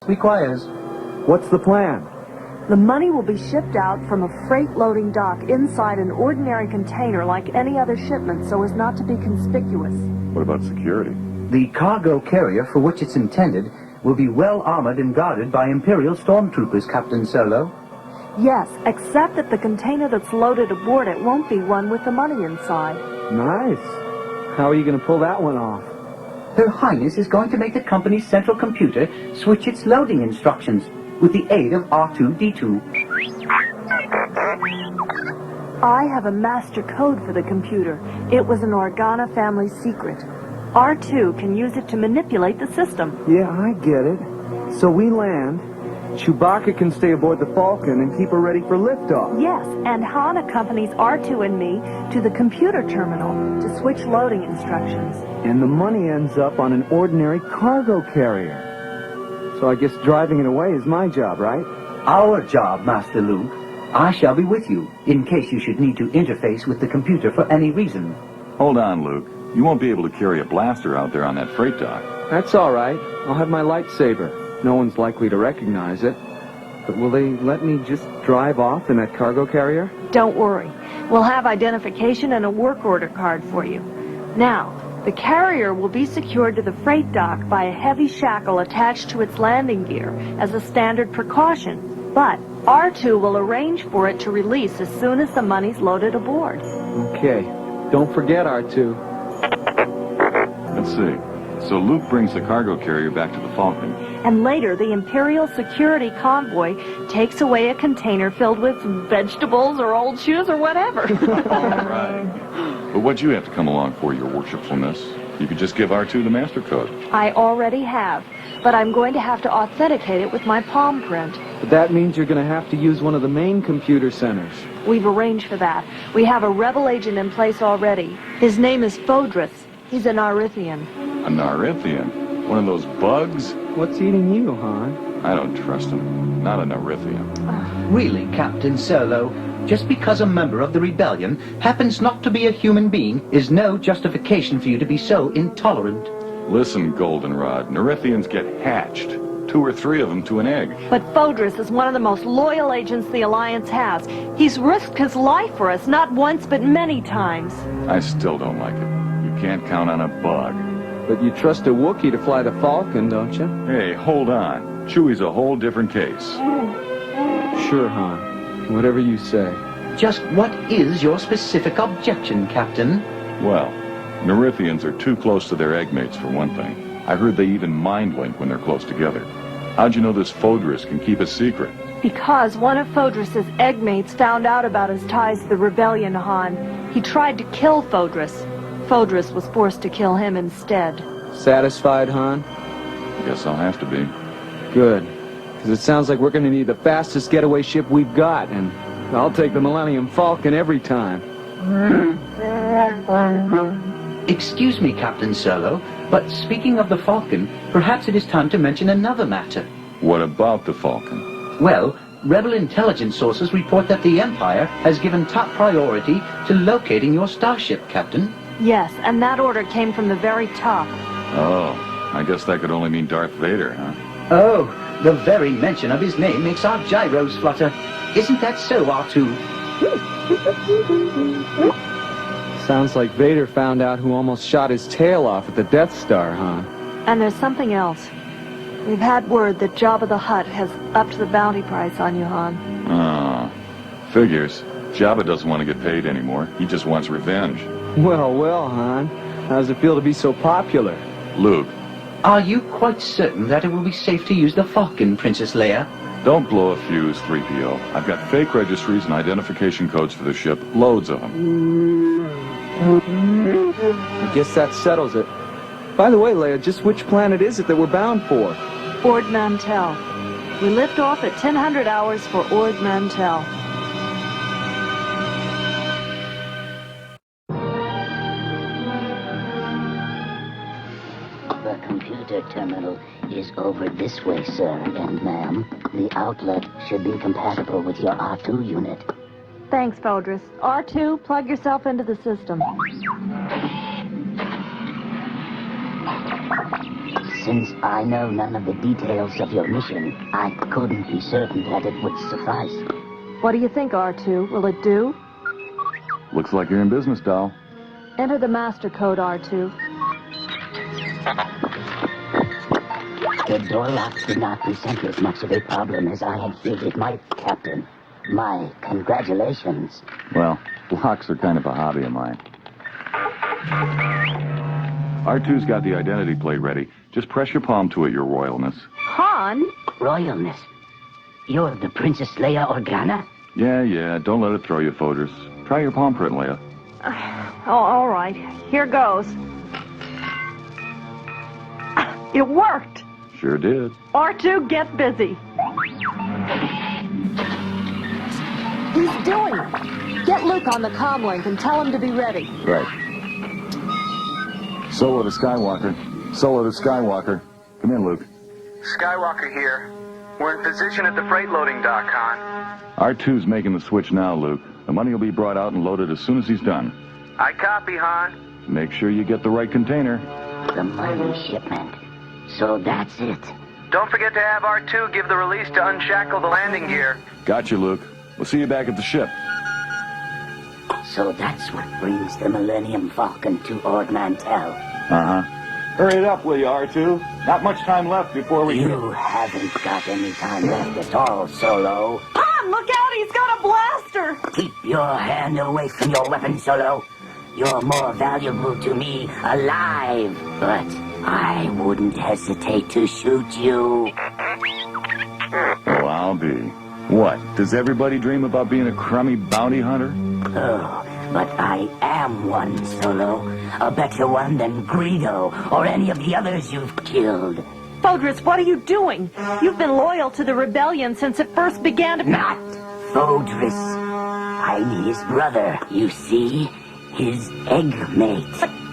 requires. What's the plan? The money will be shipped out from a freight loading dock inside an ordinary container like any other shipment so as not to be conspicuous. What about security? The cargo carrier for which it's intended will be well armored and guarded by Imperial stormtroopers, Captain Solo. Yes, except that the container that's loaded aboard it won't be one with the money inside. Nice. How are you going to pull that one off? Her Highness is going to make the company's central computer switch its loading instructions with the aid of R2-D2. I have a master code for the computer. It was an Organa family secret. R2 can use it to manipulate the system. Yeah, I get it. So we land. Chewbacca can stay aboard the Falcon and keep her ready for liftoff. Yes, and Han accompanies R2 and me to the computer terminal to switch loading instructions. And the money ends up on an ordinary cargo carrier. So I guess driving it away is my job, right? Our job, Master Luke. I shall be with you, in case you should need to interface with the computer for any reason. Hold on, Luke. You won't be able to carry a blaster out there on that freight dock. That's all right. I'll have my lightsaber. No one's likely to recognize it. But will they let me just drive off in that cargo carrier? Don't worry. We'll have identification and a work order card for you. Now, the carrier will be secured to the freight dock by a heavy shackle attached to its landing gear as a standard precaution. But R2 will arrange for it to release as soon as the money's loaded aboard. Okay. Don't forget R2. Let's see. So Luke brings the cargo carrier back to the Falcon. And later, the Imperial security convoy takes away a container filled with vegetables or old shoes or whatever. All right. But what'd you have to come along for, your worshipfulness? You could just give R2 the master code. I already have, but I'm going to have to authenticate it with my palm print. But that means you're going to have to use one of the main computer centers. We've arranged for that. We have a rebel agent in place already. His name is Fodris. He's a Narithian. A Narithian? One of those bugs? What's eating you, Han? I don't trust him. Not a Narithian. Really, Captain Solo, just because a member of the rebellion happens not to be a human being is no justification for you to be so intolerant. Listen, Goldenrod, Narithians get hatched. 2 or 3 of them to an egg. But Fodris is one of the most loyal agents the Alliance has. He's risked his life for us, not once but many times. I still don't like it. You can't count on a bug. But you trust a Wookiee to fly the Falcon, don't you? Hey, hold on. Chewie's a whole different case. Sure, Han. Whatever you say. Just what is your specific objection, Captain? Well, Narithians are too close to their eggmates, for one thing. I heard they even mind-link when they're close together. How'd you know this Fodris can keep a secret? Because one of Fodris's eggmates found out about his ties to the rebellion, Han. He tried to kill Fodris. Fodris was forced to kill him instead. Satisfied, Han? Guess I'll have to be. Good. Because it sounds like we're going to need the fastest getaway ship we've got, and I'll take the Millennium Falcon every time. Excuse me, Captain Solo, but speaking of the Falcon, perhaps it is time to mention another matter. What about the Falcon? Well, rebel intelligence sources report that the Empire has given top priority to locating your starship, Captain. Yes, and that order came from the very top. Oh, I guess that could only mean Darth Vader, huh? Oh, the very mention of his name makes our gyros flutter. Isn't that so, R2? Sounds like Vader found out who almost shot his tail off at the Death Star, huh? And there's something else. We've had word that Jabba the Hutt has upped the bounty price on you, Han. Oh, figures. Jabba doesn't want to get paid anymore. He just wants revenge. Well, well, Han. How does it feel to be so popular? Luke. Are you quite certain that it will be safe to use the Falcon, Princess Leia? Don't blow a fuse, 3PO. I've got fake registries and identification codes for the ship. Loads of them. I guess that settles it. By the way, Leia, just which planet is it that we're bound for? Ord Mantell. We lift off at 1000 hours for Ord Mantell. The computer terminal is over this way, sir and ma'am. The outlet should be compatible with your R2 unit. Thanks, Fodris. R2, plug yourself into the system. Since I know none of the details of your mission, I couldn't be certain that it would suffice. What do you think, R2? Will it do? Looks like you're in business, doll. Enter the master code, R2. The door locks did not present as much of a problem as I had feared it might, Captain. My congratulations. Well, locks are kind of a hobby of mine. R2's got the identity plate ready. Just press your palm to it, your royalness. Han? Royalness. You're the Princess Leia Organa? Yeah. Don't let it throw you, Fodris. Try your palm print, Leia. Oh, all right. Here goes. It worked. Sure did. R2, get busy. He's doing it. Get Luke on the comm link and tell him to be ready. Right. Solo to Skywalker. Solo to Skywalker. Come in, Luke. Skywalker here. We're in position at the freight loading dock, Han. R2's making the switch now, Luke. The money will be brought out and loaded as soon as he's done. I copy, Han. Make sure you get the right container. The money shipment. So that's it. Don't forget to have R2 give the release to unshackle the landing gear. Got you, Luke. We'll see you back at the ship. So that's what brings the Millennium Falcon to Ord Mantell. Uh-huh. Hurry it up, will you, R2? Not much time left before we... You haven't got any time left at all, Solo. Han, look out! He's got a blaster! Keep your hand away from your weapon, Solo. You're more valuable to me alive, but I wouldn't hesitate to shoot you. Oh, I'll be. What? Does everybody dream about being a crummy bounty hunter? Oh, but I am one, Solo. A better one than Greedo or any of the others you've killed. Fodris, what are you doing? You've been loyal to the rebellion since it first began to... Not Fodris. I'm his brother, you see? His egg mate.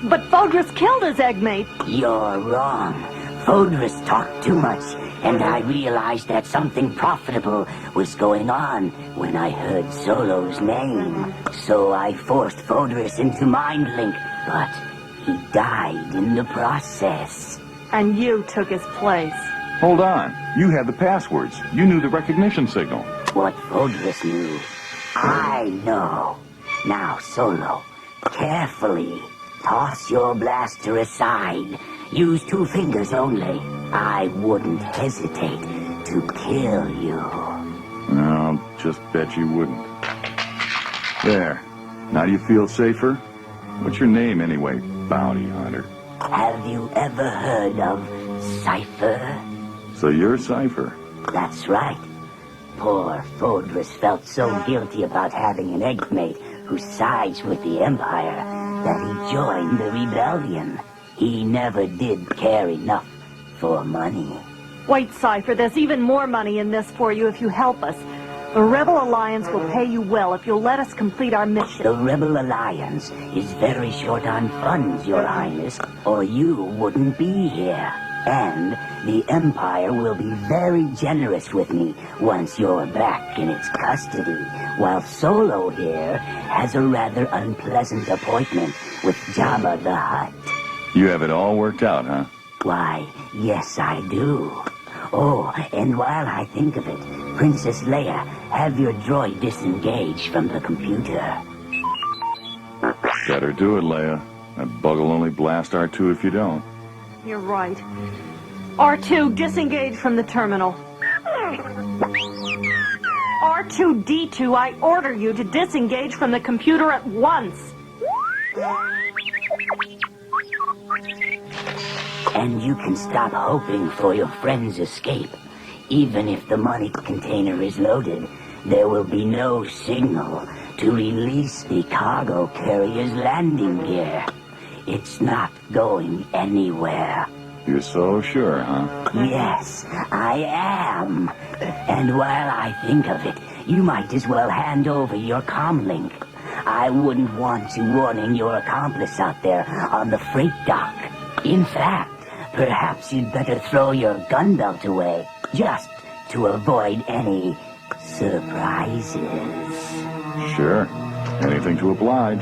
But Fodris killed his egg mate. You're wrong. Fodris talked too much, and I realized that something profitable was going on when I heard Solo's name. So I forced Fodris into Mind Link, but he died in the process. And you took his place. Hold on. You had the passwords. You knew the recognition signal. What Fodris knew, I know. Now, Solo, carefully toss your blaster aside. Use 2 fingers only. I wouldn't hesitate to kill you. I'll just bet you wouldn't. There. Now do you feel safer? What's your name anyway, bounty hunter? Have you ever heard of Cypher? So you're Cypher. That's right. Poor Fodris felt so guilty about having an egg mate who sides with the Empire that he joined the rebellion. He never did care enough for money. Wait, Cypher, there's even more money in this for you if you help us. The Rebel Alliance will pay you well if you'll let us complete our mission. The Rebel Alliance is very short on funds, Your Highness, or you wouldn't be here. And the Empire will be very generous with me once you're back in its custody, while Solo here has a rather unpleasant appointment with Jabba the Hutt. You have it all worked out, huh? Why, yes, I do. Oh, and while I think of it, Princess Leia, have your droid disengaged from the computer. Better do it, Leia. That bug will only blast R2 if you don't. You're right. R2, disengage from the terminal. R2-D2, I order you to disengage from the computer at once. And you can stop hoping for your friend's escape. Even if the money container is loaded, there will be no signal to release the cargo carrier's landing gear. It's not going anywhere. You're so sure, huh? Yes, I am. And while I think of it, you might as well hand over your comlink. I wouldn't want you warning your accomplice out there on the freight dock. In fact, perhaps you'd better throw your gun belt away, just to avoid any surprises. Sure. Anything to oblige.